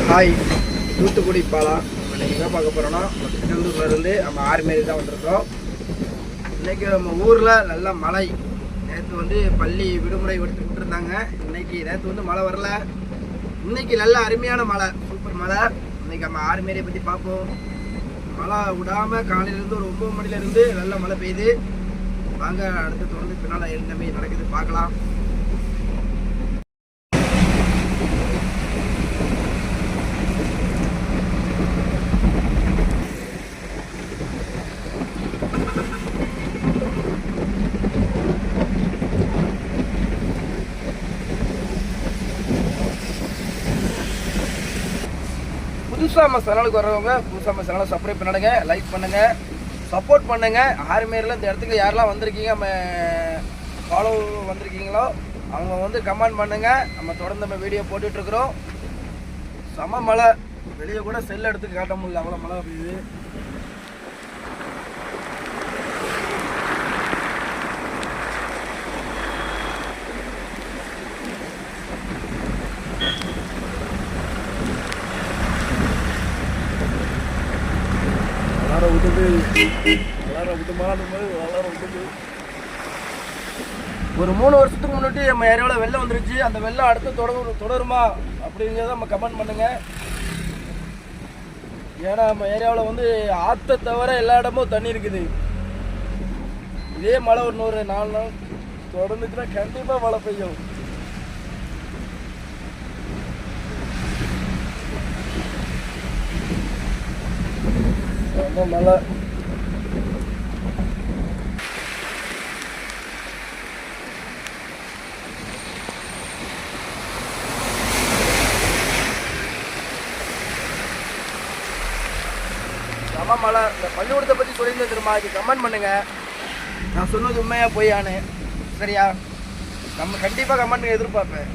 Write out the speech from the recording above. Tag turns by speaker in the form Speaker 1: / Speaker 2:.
Speaker 1: Hi, Thoothukudi பாலம். நம்ம எங்கே பார்க்க போகிறோன்னா திருச்செந்தூர்லேருந்து நம்ம ஆர்மேரி தான் வந்திருக்கோம். இன்றைக்கி நம்ம ஊரில் நல்ல மழை. நேற்று பள்ளி விடுமுறை விட்டுருந்தாங்க. நேற்று மழை வரல. இன்றைக்கி நல்ல அருமையான மழை, சூப்பர் மழை. இன்றைக்கி நம்ம ஆர்மேரியை பற்றி பார்ப்போம். மழை விடாமல் காலையிலேருந்து ஒரு 9 மணிலேருந்து நல்ல மழை பெய்யுது. வாங்க அடுத்து பின்னால் என்னமே நடக்குது பார்க்கலாம். புதுசாக நம்ம சேனலுக்கு வர்றவங்க புதுசாக நம்ம சேனலை சப்ஸ்கிரைப் பண்ணுங்க, லைக் பண்ணுங்கள், சப்போர்ட் பண்ணுங்கள். ஆர்மேரியில் இந்த இடத்துக்கு யாரெல்லாம் வந்திருக்கீங்க, நம்ம ஃபாலோ வந்திருக்கீங்களோ அவங்க கமெண்ட் பண்ணுங்கள். நம்ம தொடர்ந்து நம்ம வீடியோ போட்டுட்ருக்குறோம். செம மழை, வெளியே கூட செல் எடுத்து காட்ட முடியல, அவ்வளோ மழை பெய்யுது. ஒரு 3 வருஷத்துக்கு முன்னாடி நம்ம ஏரியாவில் வெள்ளம் வந்துருச்சு. அந்த வெள்ளம் அடுத்து தொடருமா அப்படிங்கிறத நம்ம கமெண்ட் பண்ணுங்க. ஏன்னா நம்ம ஏரியாவில் ஆற்றை தவிர எல்லா இடமும் தண்ணி இருக்குது. இதே மழை ஒரு 4 நாள் தொடர்ந்துச்சுன்னா கண்டிப்பாக மழை பெய்யும். ரொம்ப மழை. மழை. இந்த பள்ளிக்கூடத்தை பற்றி சொல்லியிருந்தேன் தெரியுமா? இது கமெண்ட் பண்ணுங்க. நான் சொன்னது உண்மையா பொய்யான்னு. சரியா? நம்ம கண்டிப்பாக கமெண்ட் எதிர்பார்ப்பேன்.